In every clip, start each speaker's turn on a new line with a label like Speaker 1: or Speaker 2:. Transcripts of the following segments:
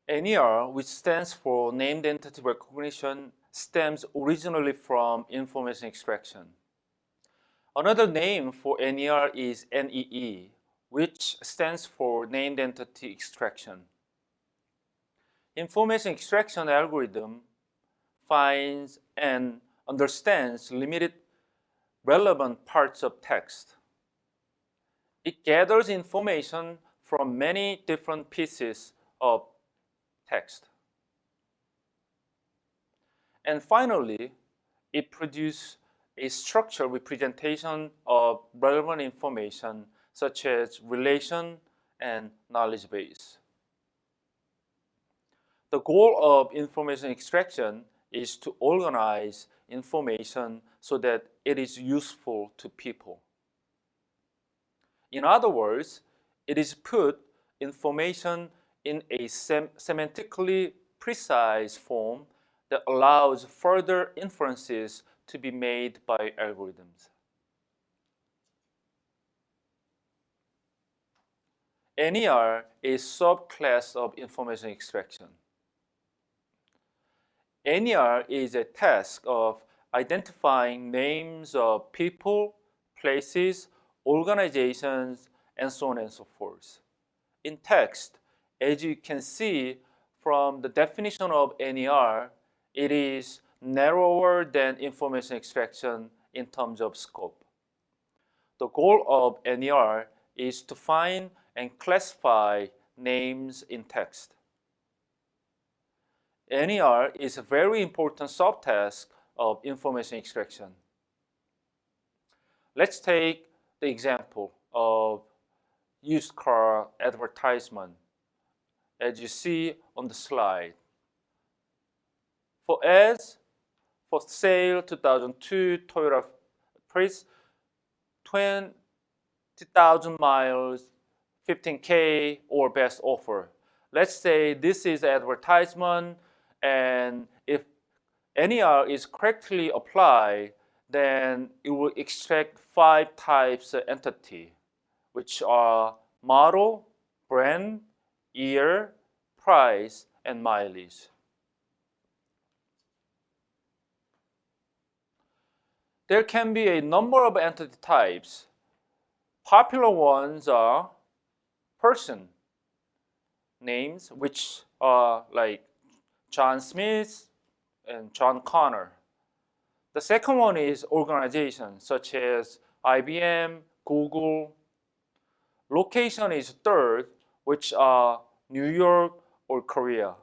Speaker 1: NER, which stands for Named Entity Recognition, stems originally from information extraction. Another name for NER is NEE, which stands for Named Entity Extraction. Information extraction algorithm finds and understands limited relevant parts of text. It gathers information from many different pieces of text. And finally, it produces a structured representation of relevant information such as relation and knowledge base. The goal of information extraction is to organize information so that it is useful to people. In other words, it is put information in a semantically precise form that allows further inferences to be made by algorithms. NER is a subclass of information extraction. NER is a task of identifying names of people, places, organizations, and so on and so forth. In text, as you can see from the definition of NER, it is narrower than information extraction in terms of scope. The goal of NER is to find and classify names in text. NER is a very important subtask of information extraction. Let's take the example of used car advertisement, as you see on the slide. For ads, for sale 2002 Toyota Prius, 20,000 miles, 15K, or best offer. Let's say this is advertisement, and if NER is correctly applied, then it will extract 5 types of entity, which are model, brand, year, price, and mileage. There can be a number of entity types. Popular ones are person names, which are like John Smith and John Connor. The second one is organization, such as IBM, Google. Location is third, which are New York or Korea.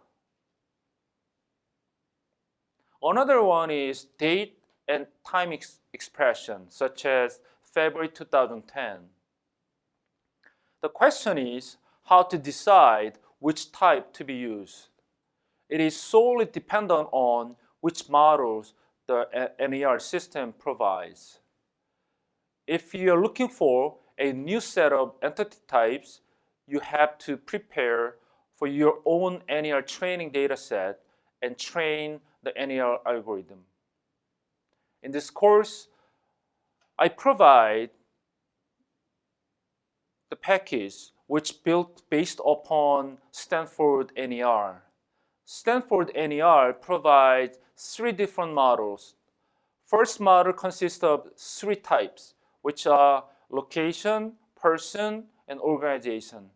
Speaker 1: Another one is date and time expression, such as February 2010. The question is how to decide which type to be used. It is solely dependent on which models the NER system provides. If you are looking for a new set of entity types, you have to prepare for your own NER training data set and train the NER algorithm. In this course, I provide the package which built based upon Stanford NER. Stanford NER provides 3 different models. First model consists of 3 types, which are location, person, and organization.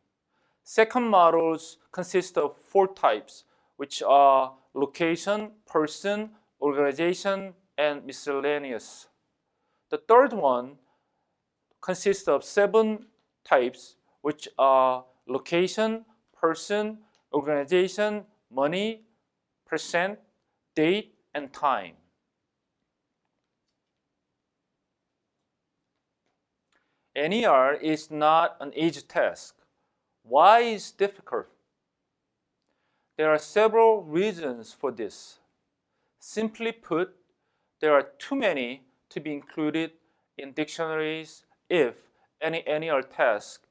Speaker 1: Second models consist of 4 types, which are location, person, organization, and miscellaneous. The third one consists of 7 types, which are location, person, organization, money, percent, date, and time. NER is not an easy task. Why is it difficult? There are several reasons for this. Simply put, there are too many to be included in dictionaries if any NER task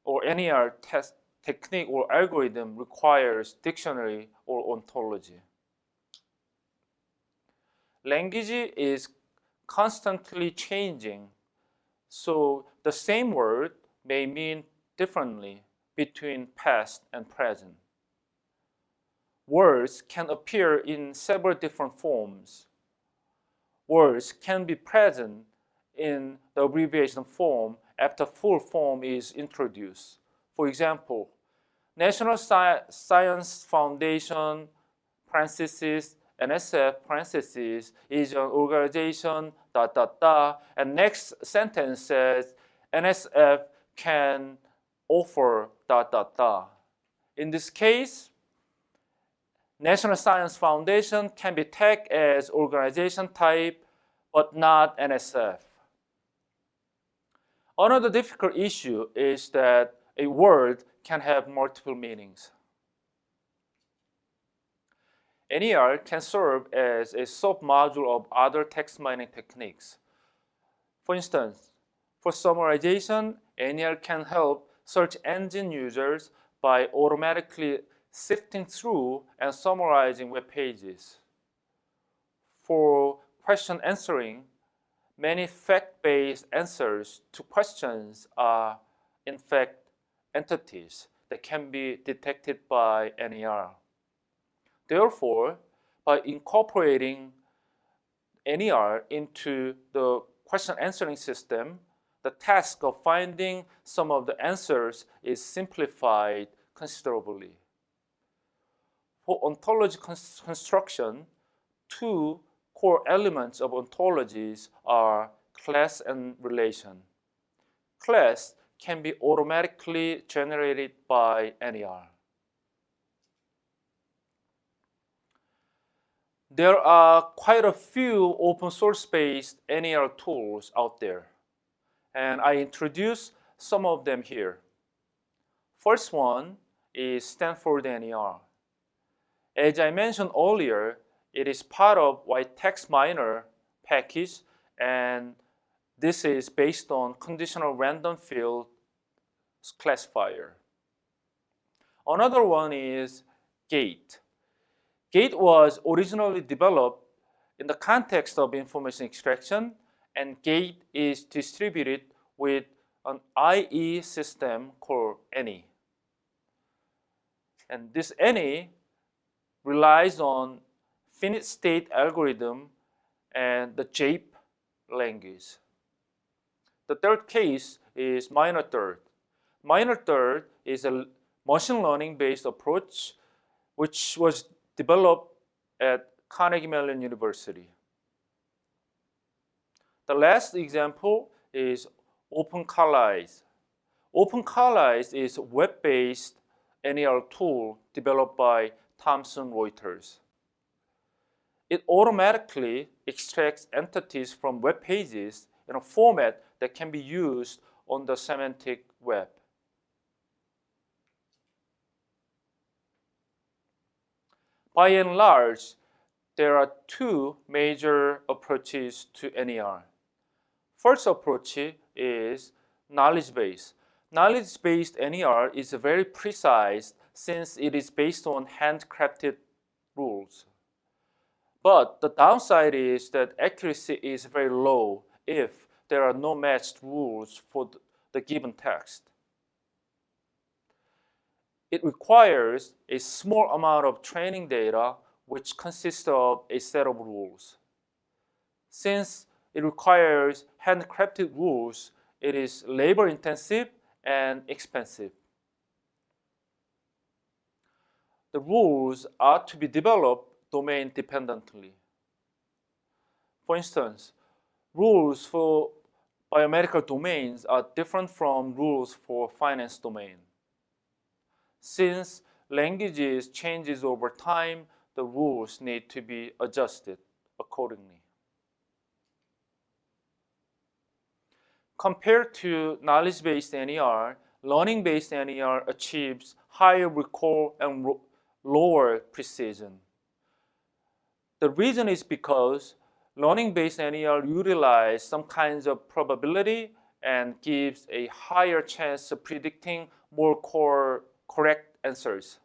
Speaker 1: or NER test technique or algorithm requires dictionary or ontology. Language is constantly changing, so the same word may mean differently between past and present. words can appear in several different forms. Words can be present in the abbreviation form after full form is introduced. For example, National Science Foundation parentheses NSF parentheses is an organization and next sentence says NSF can offer In this case, National Science Foundation can be tagged as organization type but not NSF. Another difficult issue is that a word can have multiple meanings. NER can serve as a sub-module of other text mining techniques. For instance, for summarization, NER can help search engine users by automatically sifting through and summarizing web pages. For question answering, many fact-based answers to questions are, in fact, entities that can be detected by NER. Therefore, by incorporating NER into the question answering system, the task of finding some of the answers is simplified considerably. For ontology construction, two core elements of ontologies are class and relation. Class can be automatically generated by NER. There are quite a few open source-based NER tools out there, and I introduce some of them here. First one is Stanford NER. As I mentioned earlier, it is part of y-TextMiner package, and this is based on conditional random field classifier. Another one is Gate. Gate was originally developed in the context of information extraction, and Gate is distributed with an IE system called any. And this any relies on finite state algorithm and the JAPE language. The third case is minor third. Minor third is a machine learning based approach which was developed at Carnegie Mellon University. The last example is OpenCollize. OpenCollize is a web-based NER tool developed by Thomson Reuters. It automatically extracts entities from web pages in a format that can be used on the semantic web. By and large, there are two major approaches to NER. First approach is knowledge-based. Knowledge-based NER is very precise since it is based on handcrafted rules. But the downside is that accuracy is very low if there are no matched rules for the given text. It requires a small amount of training data which consists of a set of rules. Since it requires handcrafted rules, it is labor-intensive and expensive. The rules are to be developed domain-dependently. For instance, rules for biomedical domains are different from rules for finance domain. Since languages changes over time, the rules need to be adjusted accordingly. Compared to knowledge-based NER, learning-based NER achieves higher recall and lower precision. The reason is because learning-based NER utilizes some kinds of probability and gives a higher chance of predicting more correct answers.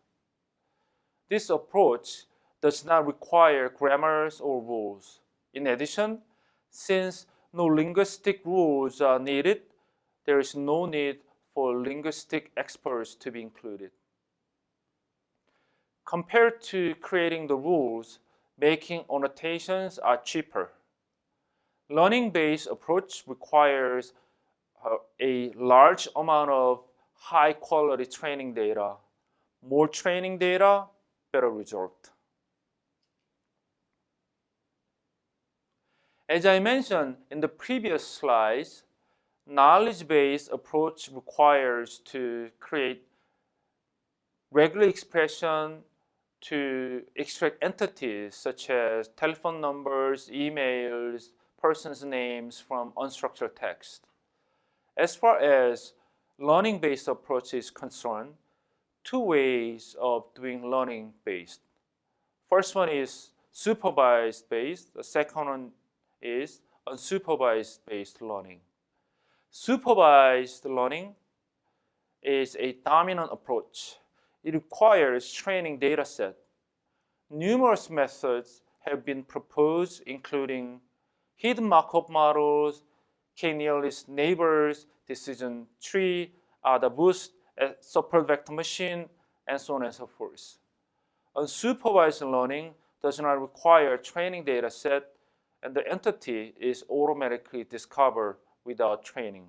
Speaker 1: This approach does not require grammars or rules. In addition, since no linguistic rules are needed, there is no need for linguistic experts to be included. Compared to creating the rules, making annotations are cheaper. Learning-based approach requires a large amount of high-quality training data. More training data, better result. As I mentioned in the previous slides, knowledge-based approach requires to create regular expression to extract entities such as telephone numbers, emails, persons' names from unstructured text. As far as learning-based approach is concerned, two ways of doing learning-based. First one is supervised-based. The second one is unsupervised-based learning. Supervised learning is a dominant approach. It requires training data set. Numerous methods have been proposed, including hidden Markov models, k-nearest neighbors, decision tree, ADA-boost, support vector machine, and so on and so forth. Unsupervised learning does not require training data set, and the entity is automatically discovered without training.